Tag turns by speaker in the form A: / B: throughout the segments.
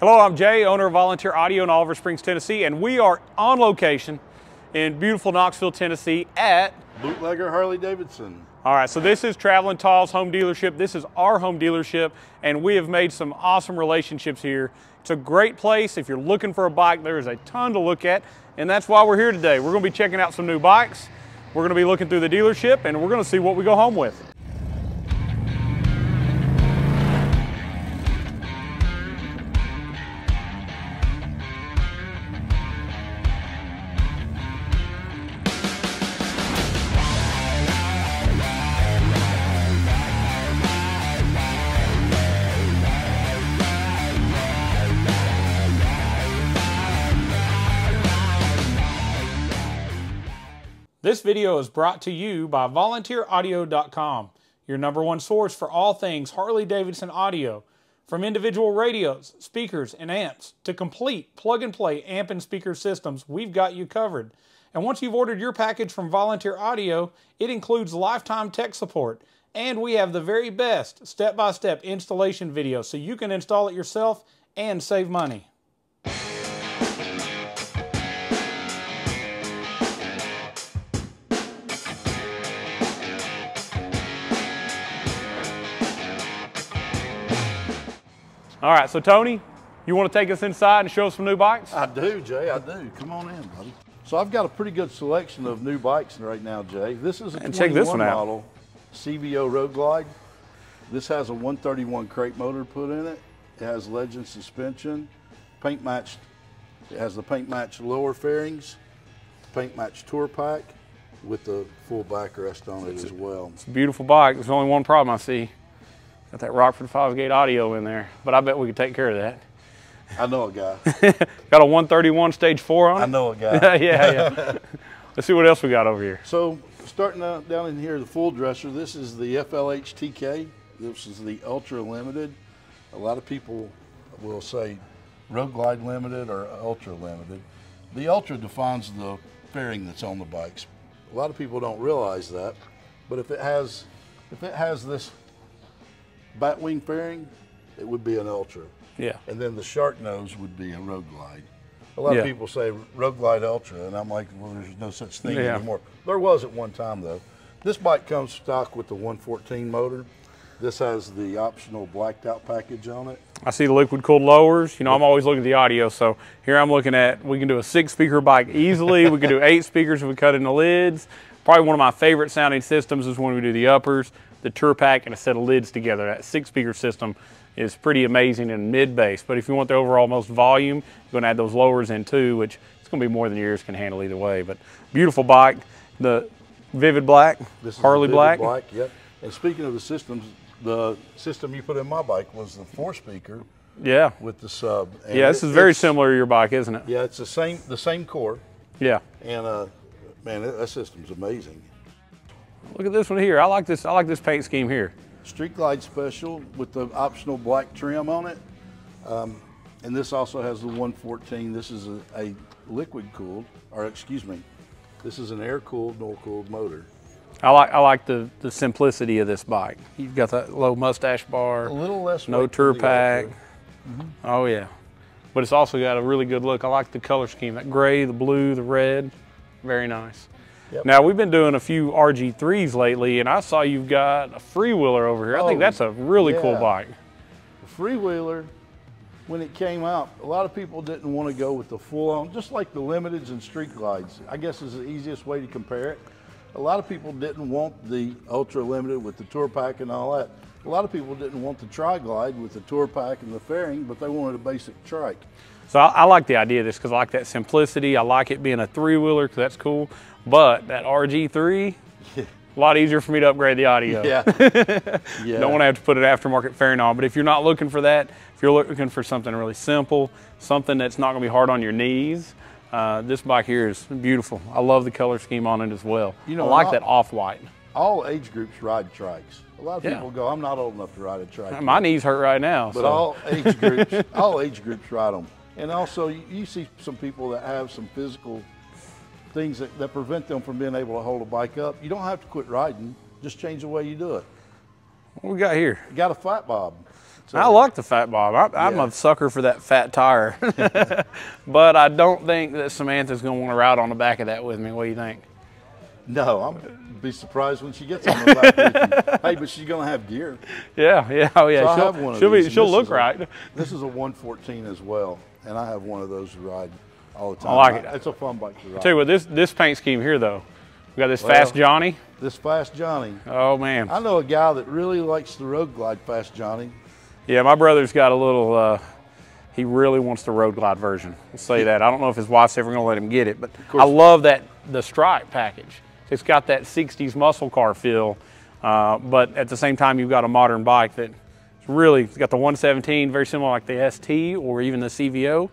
A: Hello, I'm Jay, owner of Volunteer Audio in Oliver Springs, Tennessee, and we are on location in beautiful Knoxville, Tennessee at
B: Bootlegger Harley Davidson.
A: All right, so this is Traveling Tall's home dealership. This is our home dealership, and we have made some awesome relationships here. It's a great place. If you're looking for a bike, there is a ton to look at, and that's why we're here today. We're going to be checking out some new bikes. We're going to be looking through the dealership, and we're going to see what we go home with. This video is brought to you by VolunteerAudio.com, your #1 source for all things Harley Davidson audio. From individual radios, speakers, and amps to complete plug-and-play amp and speaker systems, we've got you covered. And once you've ordered your package from Volunteer Audio, it includes lifetime tech support. And we have the very best step-by-step installation video so you can install it yourself and save money. All right, so Tony, you want to take us inside and show us some new bikes?
B: I do, Jay, I do. Come on in, buddy. So I've got a pretty good selection of new bikes right now, Jay. This is a 21 model CVO Road Glide. This has a 131 crate motor put in it. It has Legend suspension, paint matched. It has the paint matched lower fairings, paint matched tour pack with the full backrest on it as well. It's
A: a beautiful bike. There's only one problem I see. Got that Rockford 5-gate audio in there, but I bet we could take care of that.
B: I know a guy.
A: Got a 131 stage 4 on it?
B: I know a guy.
A: yeah. Let's see what else we got over here.
B: So starting out down in here, the full dresser, this is the FLH TK. This is the Ultra Limited. A lot of people will say Road Glide Limited or Ultra Limited. The Ultra defines the fairing that's on the bikes. A lot of people don't realize that, but if it has this batwing fairing, it would be an Ultra.
A: Yeah.
B: And then the shark nose would be a Road Glide. A lot of people say Road Glide Ultra, and I'm like, well, there's no such thing anymore. There was at one time, though. This bike comes stock with the 114 motor. This has the optional blacked out package on it.
A: I see the liquid cooled lowers. You know, I'm always looking at the audio, so here I'm looking at, we can do a 6-speaker bike easily. We can do 8 speakers if we cut in the lids. Probably one of my favorite sounding systems is when we do the uppers, the tour pack, and a set of lids together. That 6-speaker system is pretty amazing in mid-bass, but if you want the overall most volume, you're going to add those lowers in too, which it's going to be more than your ears can handle either way. But beautiful bike, the Vivid Black,
B: this is
A: Harley Black.
B: Yep. And speaking of the systems, the system you put in my bike was the 4-speaker.
A: Yeah.
B: With the sub. And
A: yeah, this is very similar to your bike, isn't it?
B: Yeah, it's the same core.
A: Yeah.
B: And man, that system's amazing.
A: Look at this one here. I like this paint scheme here.
B: Street Glide Special with the optional black trim on it. And this also has the 114. This is a liquid cooled, or excuse me, this is an air cooled, no cooled motor.
A: I like the simplicity of this bike. You've got that low mustache bar.
B: A little less
A: no tour pack. Oh yeah. But it's also got a really good look. I like the color scheme, that gray, the blue, the red. Very nice. Yep. Now, we've been doing a few RG3s lately, and I saw you've got a freewheeler over here. I think that's a really cool bike.
B: The freewheeler, when it came out, a lot of people didn't want to go with the full-on, just like the Limiteds and Street Glides, I guess is the easiest way to compare it. A lot of people didn't want the Ultra Limited with the tour pack and all that. A lot of people didn't want the Tri-Glide with the tour pack and the fairing, but they wanted a basic trike.
A: So I like the idea of this because I like that simplicity. I like it being a 3-wheeler because that's cool. But that RG3, a lot easier for me to upgrade the audio.
B: Yeah.
A: Don't want to have to put an aftermarket fairing on. But if you're not looking for that, if you're looking for something really simple, something that's not going to be hard on your knees, this bike here is beautiful. I love the color scheme on it as well. You know, I like that off-white.
B: All age groups ride trikes. A lot of people go, I'm not old enough to ride a trike.
A: My knees hurt right now.
B: But all age groups ride them. And also, you see some people that have some physical things that prevent them from being able to hold a bike up. You don't have to quit riding, just change the way you do it.
A: What we got here?
B: You got a flat bob. So,
A: I like the fat bob. I'm a sucker for that fat tire. But I don't think that Samantha's going to want to ride on the back of that with me. What do you think?
B: No, I'm be surprised when she gets on the back with you. Hey, but she's going to have gear.
A: Yeah, yeah, oh yeah.
B: So I have one of these,
A: she'll look right.
B: This is a 114 as well, and I have one of those to ride all the time.
A: I like it.
B: It's a fun bike to ride.
A: Tell you what, this paint scheme here though, we got this Fast Johnny.
B: This Fast Johnny.
A: Oh man.
B: I know a guy that really likes the Road Glide Fast Johnny.
A: Yeah, my brother's got a little. He really wants the Road Glide version. We'll say that. I don't know if his wife's ever going to let him get it, but I love the stripe package. It's got that 60s muscle car feel, but at the same time, you've got a modern bike that really, it's got the 117, very similar like the ST or even the CVO.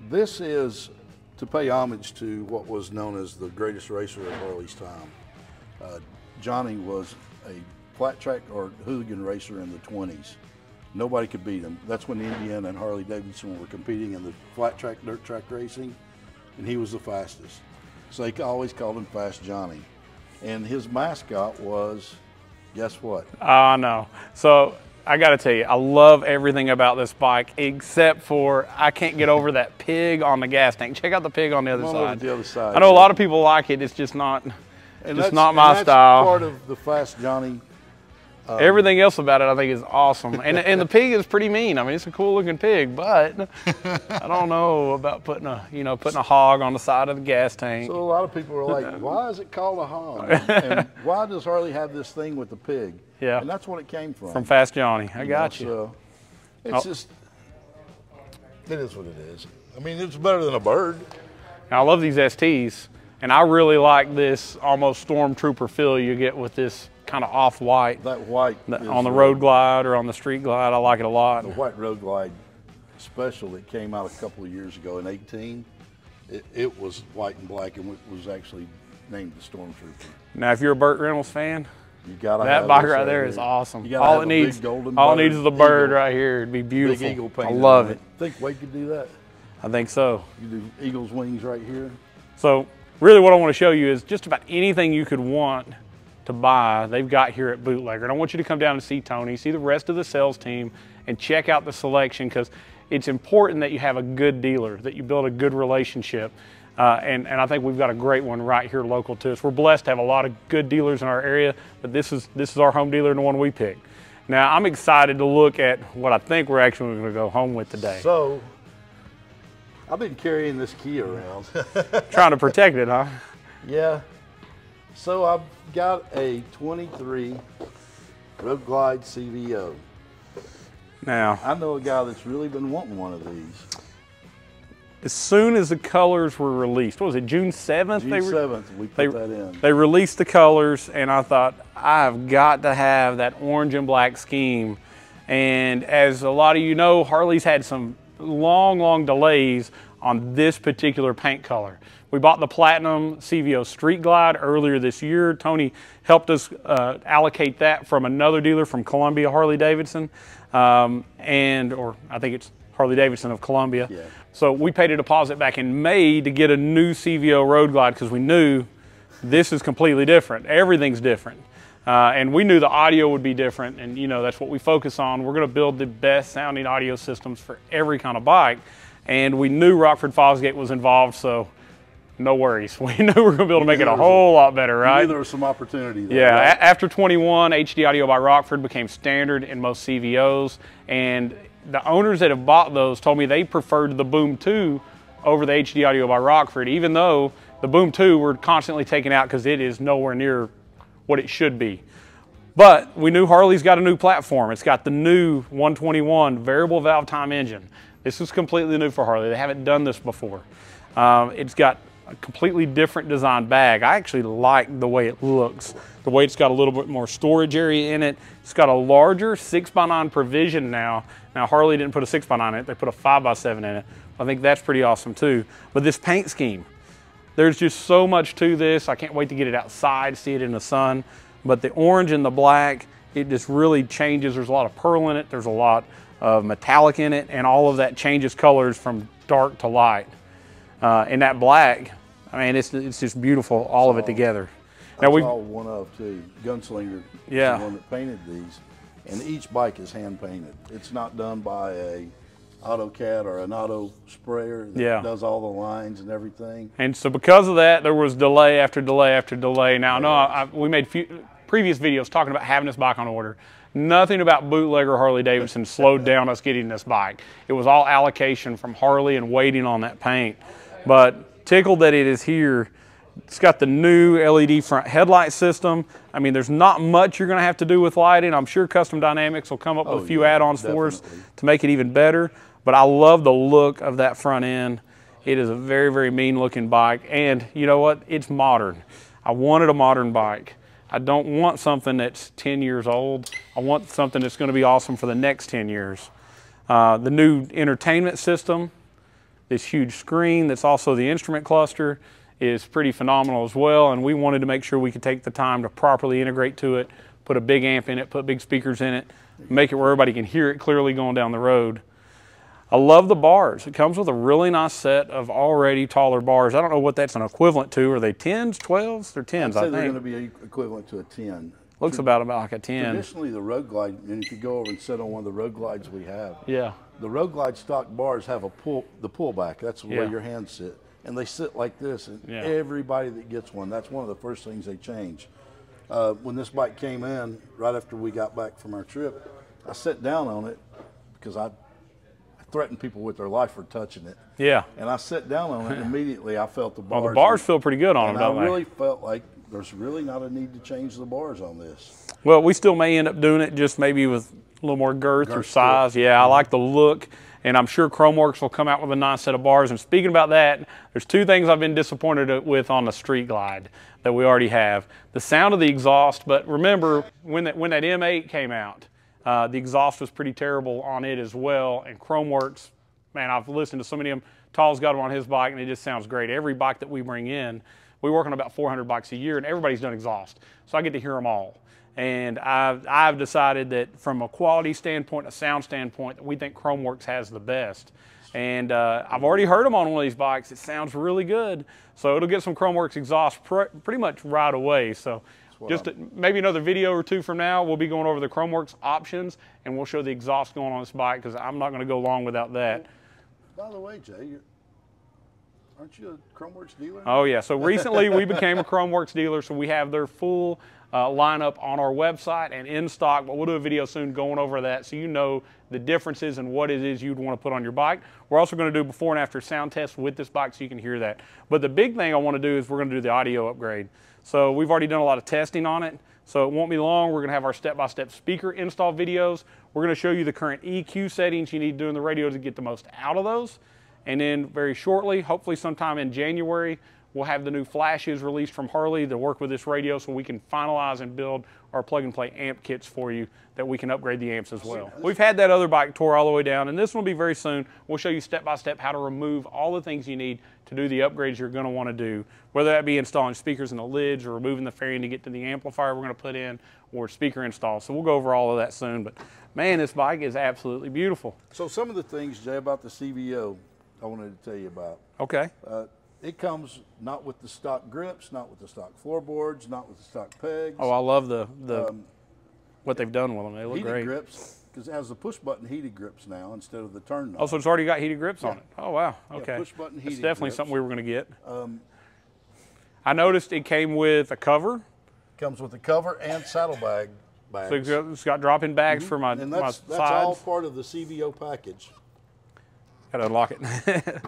B: This is to pay homage to what was known as the greatest racer of Harley's time. Johnny was a flat track or hooligan racer in the 20s. Nobody could beat him. That's when Indiana and Harley Davidson were competing in the flat track, dirt track racing, and he was the fastest. So they always called him Fast Johnny. And his mascot was, guess what?
A: I know. So I got to tell you, I love everything about this bike except for I can't get over that pig on the gas tank. Check out the pig on the other side.
B: The other side.
A: I know a lot of people like it. It's just not, not my
B: that's
A: style.
B: Part of the Fast Johnny.
A: Everything else about it, I think, is awesome. And the pig is pretty mean. I mean, it's a cool looking pig, but I don't know about putting a hog on the side of the gas tank.
B: So a lot of people are like, why is it called a hog? And why does Harley have this thing with the pig?
A: Yeah.
B: And that's what it came from.
A: From Fast Johnny. I got you.
B: So it's just, it is what it is. I mean, it's better than a bird.
A: Now, I love these STs, and I really like this almost Stormtrooper feel you get with this kind of off-white.
B: That white.
A: On the Road Glide or on the Street Glide, I like it a lot.
B: The white Road Glide special that came out a couple of years ago in 18, it was white and black and was actually named the Stormtrooper.
A: Now, if you're a Burt Reynolds fan,
B: you gotta
A: that bike right there is awesome. All it needs is the bird right here. It'd be beautiful.
B: Big eagle paint.
A: I love it.
B: Think Wade could do that?
A: I think so.
B: You do eagle's wings right here.
A: So really what I want to show you is just about anything you could want to buy, they've got here at Bootlegger. And I want you to come down and see Tony, see the rest of the sales team, and check out the selection, because it's important that you have a good dealer, that you build a good relationship. And I think we've got a great one right here local to us. We're blessed to have a lot of good dealers in our area, but this is our home dealer and the one we picked. Now, I'm excited to look at what I think we're actually going to go home with today.
B: So, I've been carrying this key around.
A: Trying to protect it, huh?
B: Yeah. So I've got a 23 Road Glide CVO.
A: Now,
B: I know a guy that's really been wanting one of these.
A: As soon as the colors were released, what was it, June 7th?
B: June 7th, we put that in.
A: They released the colors, and I thought, I've got to have that orange and black scheme. And as a lot of you know, Harley's had some long delays on this particular paint color. We bought the Platinum CVO Street Glide earlier this year. Tony helped us allocate that from another dealer from Columbia, Harley Davidson, or I think it's Harley Davidson of Columbia.
B: Yeah.
A: So we paid a deposit back in May to get a new CVO Road Glide because we knew this is completely different. Everything's different. And we knew the audio would be different, and that's what we focus on. We're going to build the best sounding audio systems for every kind of bike, and we knew Rockford Fosgate was involved, so no worries. We knew we were going to be able to make it a whole lot better, right?
B: We knew there was some opportunity there.
A: Yeah,
B: right?
A: After 21, HD audio by Rockford became standard in most CVOs, and the owners that have bought those told me they preferred the Boom 2 over the HD audio by Rockford, even though the Boom 2 were constantly taken out because it is nowhere near what it should be. But we knew Harley's got a new platform. It's got the new 121 variable valve time engine. This is completely new for Harley. They haven't done this before. It's got a completely different design bag. I actually like the way it looks. The way it's got a little bit more storage area in it. It's got a larger 6x9 provision now. Now Harley didn't put a 6x9 in it, they put a 5x7 in it. I think that's pretty awesome too. But this paint scheme, there's just so much to this. I can't wait to get it outside, see it in the sun. But the orange and the black, it just really changes. There's a lot of pearl in it. There's a lot of metallic in it, and all of that changes colors from dark to light. And that black, I mean, it's just beautiful, all of it together.
B: That's all one of too. Gunslinger is the one that painted these. And each bike is hand painted. It's not done by a AutoCAD or an auto sprayer that does all the lines and everything.
A: And so because of that, there was delay after delay after delay. Now, I know we made previous videos talking about having this bike on order. Nothing about Bootlegger Harley Davidson slowed down us getting this bike. It was all allocation from Harley and waiting on that paint. But tickled that it is here. It's got the new LED front headlight system. I mean, there's not much you're going to have to do with lighting. I'm sure Custom Dynamics will come up with a few add-ons for us to make it even better. But I love the look of that front end. It is a very, very mean-looking bike. And you know what? It's modern. I wanted a modern bike. I don't want something that's 10 years old. I want something that's going to be awesome for the next 10 years. The new entertainment system, this huge screen that's also the instrument cluster, is pretty phenomenal as well, and we wanted to make sure we could take the time to properly integrate to it, put a big amp in it, put big speakers in it, make it where everybody can hear it clearly going down the road. I love the bars. It comes with a really nice set of already taller bars. I don't know what that's an equivalent to. Are they 10s, 12s? They're 10s, I think.
B: They're going to be equivalent to a 10.
A: Looks about like a 10.
B: Traditionally, the Road Glide, and if you go over and sit on one of the Road Glides we have, the Road Glide stock bars have the pullback. That's the way your hands sit. And they sit like this, and everybody that gets one, that's one of the first things they change. When this bike came in, right after we got back from our trip, I sat down on it because I threatened people with their life for touching it. Yeah. And I sat down on it, and immediately I felt the bars.
A: Well, the bars feel pretty good on them, don't they?
B: I really felt like there's really not a need to change the bars on this.
A: Well, we still may end up doing it just maybe with a little more girth or size. Yeah, I like the look. And I'm sure Chromeworks will come out with a nice set of bars. And speaking about that, there's two things I've been disappointed with on the Street Glide that we already have. The sound of the exhaust, but remember, when that M8 came out, the exhaust was pretty terrible on it as well. And Chromeworks, man, I've listened to so many of them. Tall's got them on his bike, and it just sounds great. Every bike that we bring in, we work on about 400 bikes a year, and everybody's done exhaust. So I get to hear them all. And I've decided that from a quality standpoint, a sound standpoint, that we think Chromeworks has the best. And I've already heard them on one of these bikes. It sounds really good. So it'll get some Chromeworks exhaust pretty much right away. So just maybe another video or two from now, we'll be going over the Chromeworks options, and we'll show the exhaust going on this bike, because I'm not going to go long without that.
B: By the way, Jay, aren't you a Chromeworks dealer?
A: Oh, yeah. So recently we became a Chromeworks dealer, so we have their full lineup on our website and in stock, but we'll do a video soon going over that so you know the differences and what it is you'd want to put on your bike. We're also going to do before and after sound tests with this bike so you can hear that. But the big thing I want to do is we're going to do the audio upgrade. So we've already done a lot of testing on it, so it won't be long. We're going to have our step-by-step speaker install videos. We're going to show you the current EQ settings you need to do in the radio to get the most out of those. And then very shortly, hopefully sometime in January, we'll have the new flashes released from Harley to work with this radio so we can finalize and build our plug-and-play amp kits for you that we can upgrade the amps as well. We've had that other bike tore all the way down, and this one will be very soon. We'll show you step-by-step how to remove all the things you need to do the upgrades you're going to want to do, whether that be installing speakers in the lids or removing the fairing to get to the amplifier we're going to put in, or speaker install. So we'll go over all of that soon. But man, this bike is absolutely beautiful.
B: So some of the things, Jay, about the CVO I wanted to tell you about.
A: Okay.
B: It comes not with the stock grips, not with the stock floorboards, not with the stock pegs.
A: Oh, I love the what they've done with them. They look
B: heated
A: great.
B: Grips, because it has the push button heated grips now instead of the turn knob.
A: Oh, so it's already got heated grips on it. Oh, wow. Okay.
B: Yeah, push button heated
A: That's definitely
B: grips.
A: something we were going to get. I noticed it came with a cover.
B: Comes with a cover and saddlebag bags.
A: So it's got drop-in bags for my,
B: and
A: that's
B: that's all part of the CVO package.
A: Got to unlock it.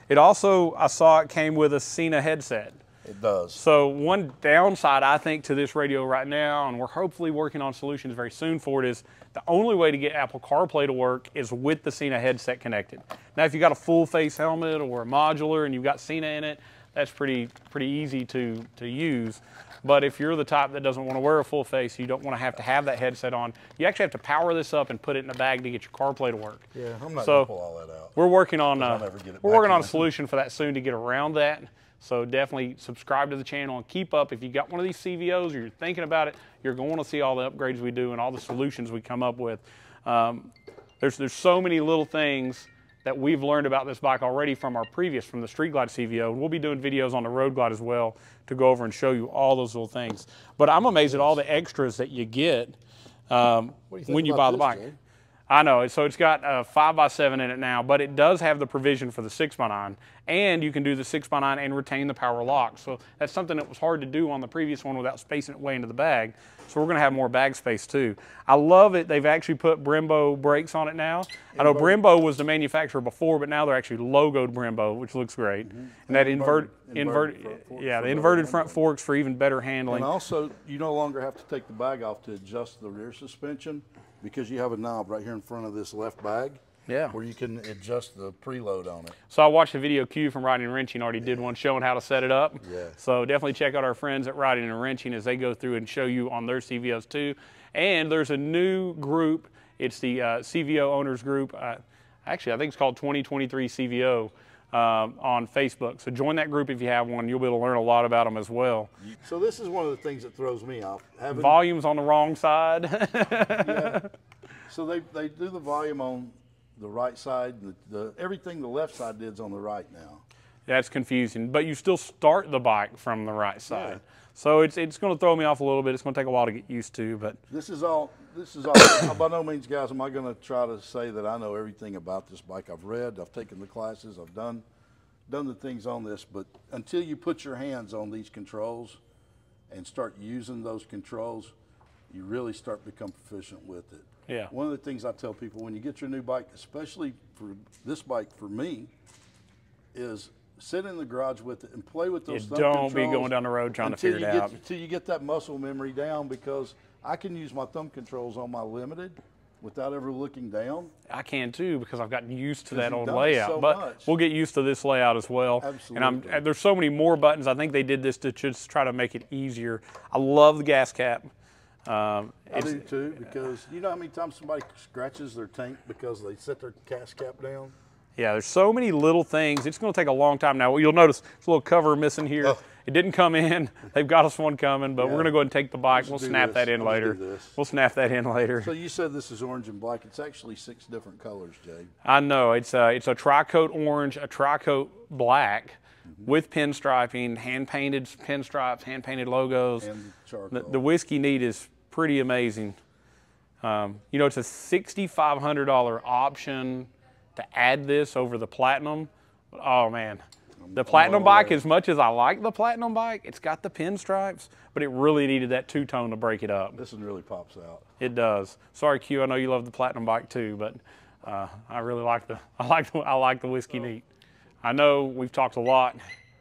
A: It also, I saw it came with a Cena headset.
B: It does.
A: So one downside, I think, to this radio right now, and we're hopefully working on solutions very soon for it, is the only way to get Apple CarPlay to work is with the Cena headset connected. Now, if you got a full face helmet or a modular and you've got Cena in it, that's pretty easy to use. But if you're the type that doesn't want to wear a full face, you don't want to have that headset on, you actually have to power this up and put it in a bag to get your CarPlay to work.
B: Yeah, I'm not going to pull all that out.
A: We're working on a solution for that soon to get around that. So definitely subscribe to the channel and keep up. If you got one of these CVOs or you're thinking about it, you're going to see all the upgrades we do and all the solutions we come up with. There's so many little things that we've learned about this bike already from the Street Glide CVO. We'll be doing videos on the Road Glide as well to go over and show you all those little things. But I'm amazed at all the extras that you get.
B: What do you think
A: when you
B: about
A: buy the bike.
B: Jay?
A: I know, so it's got a 5x7 in it now, but it does have the provision for the 6x9, and you can do the 6x9 and retain the power lock. So that's something that was hard to do on the previous one without spacing it way into the bag. So we're gonna have more bag space too. I love it, they've actually put Brembo brakes on it now. I know Brembo was the manufacturer before, but now they're actually logoed Brembo, which looks great. And that inverted the inverted front forks for even better handling.
B: And also, you no longer have to take the bag off to adjust the rear suspension, because you have a knob right here in front of this left bag, where you can adjust the preload on it.
A: So I watched a video Q from Riding and Wrenching already did one showing how to set it up. So definitely check out our friends at Riding and Wrenching as they go through and show you on their CVOs too. And there's a new group, it's the CVO Owners Group. Actually, I think it's called 2023 CVO on Facebook. So join that group if you have one. You'll be able to learn a lot about them as well.
B: So this is one of the things that throws me off.
A: Volume's on the wrong side.
B: So they do the volume on the right side. Everything the left side did's on the right now.
A: That's confusing, but you still start the bike from the right side. So it's going to throw me off a little bit. It's going to take a while to get used to, but
B: this is all. By no means, guys, am I going to try to say that I know everything about this bike. I've read, I've taken the classes, I've done the things on this, but until you put your hands on these controls and start using those controls, you really start to become proficient with it.
A: Yeah.
B: One of the things I tell people when you get your new bike, especially for this bike for me, is sit in the garage with it and play with those thumb controls.
A: Don't be going down the road trying to figure it out.
B: Until you get that muscle memory down, because I can use my thumb controls on my Limited without ever looking down.
A: I can too, because I've gotten used to that old layout. But we'll get used to this layout as well.
B: Absolutely.
A: And there's so many more buttons. I think they did this to just try to make it easier. I love the gas cap.
B: I do too, because you know how many times somebody scratches their tank because they set their gas cap down?
A: Yeah, there's so many little things. It's going to take a long time now. You'll notice there's a little cover missing here. It didn't come in. They've got us one coming, but we're going to go ahead and take the bike. We'll snap that in later. We'll snap that in later.
B: So you said this is orange and black. It's actually 6 different colors, Jay.
A: I know. It's a tri-coat orange, a tri-coat black, with pinstriping, hand-painted pinstripes, hand-painted logos.
B: And charcoal.
A: The whiskey neat is pretty amazing. You know, it's a $6,500 option to add this over the Platinum. Oh man, the Platinum bike, as much as I like the Platinum bike, it's got the pinstripes, but it really needed that two-tone to break it up.
B: This one really pops out.
A: It does. Sorry, Q, I know you love the Platinum bike too, but I really like the whiskey neat. I know we've talked a lot.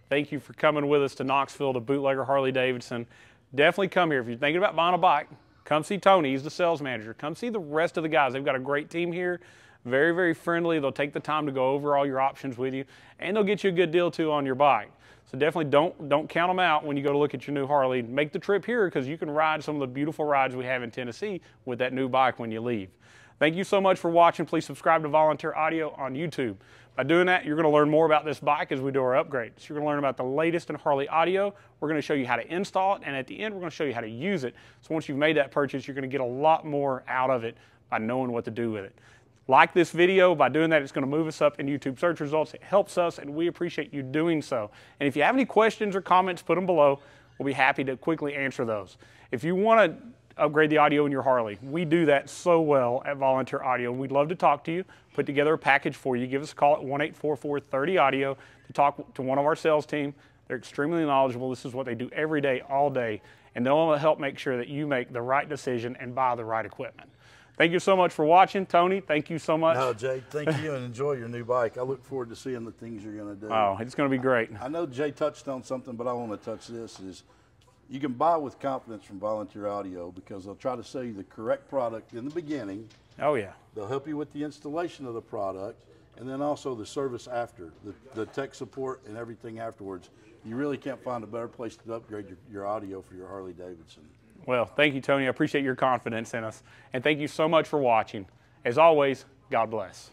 A: Thank you for coming with us to Knoxville to Bootlegger Harley Davidson. Definitely come here if you're thinking about buying a bike. Come see Tony. He's the sales manager. Come see the rest of the guys. They've got a great team here. Very, very friendly. They'll take the time to go over all your options with you, and they'll get you a good deal too on your bike. So definitely don't count them out when you go to look at your new Harley. Make the trip here, because you can ride some of the beautiful rides we have in Tennessee with that new bike when you leave. Thank you so much for watching. Please subscribe to Volunteer Audio on YouTube. By doing that, you're going to learn more about this bike as we do our upgrades. You're going to learn about the latest in Harley audio. We're going to show you how to install it, and at the end, we're going to show you how to use it. So once you've made that purchase, you're going to get a lot more out of it by knowing what to do with it. Like this video. By doing that, it's going to move us up in YouTube search results. It helps us, and we appreciate you doing so. And if you have any questions or comments, put them below. We'll be happy to quickly answer those. If you want to upgrade the audio in your Harley, we do that so well at Volunteer Audio. We'd love to talk to you, put together a package for you. Give us a call at 1-844-30-AUDIO to talk to one of our sales team. They're extremely knowledgeable. This is what they do every day, all day, and they'll help make sure that you make the right decision and buy the right equipment. Thank you so much for watching. Tony, thank you so much.
B: No, Jay, thank you, and enjoy your new bike. I look forward to seeing the things you're going to do.
A: Oh, it's going to be great.
B: I know Jay touched on something, but I want to touch this. Is you can buy with confidence from Volunteer Audio, because they'll try to sell you the correct product in the beginning.
A: Oh, yeah.
B: They'll help you with the installation of the product, and then also the service after, the tech support and everything afterwards. You really can't find a better place to upgrade your audio for your Harley Davidson.
A: Well, thank you, Tony. I appreciate your confidence in us. And thank you so much for watching. As always, God bless.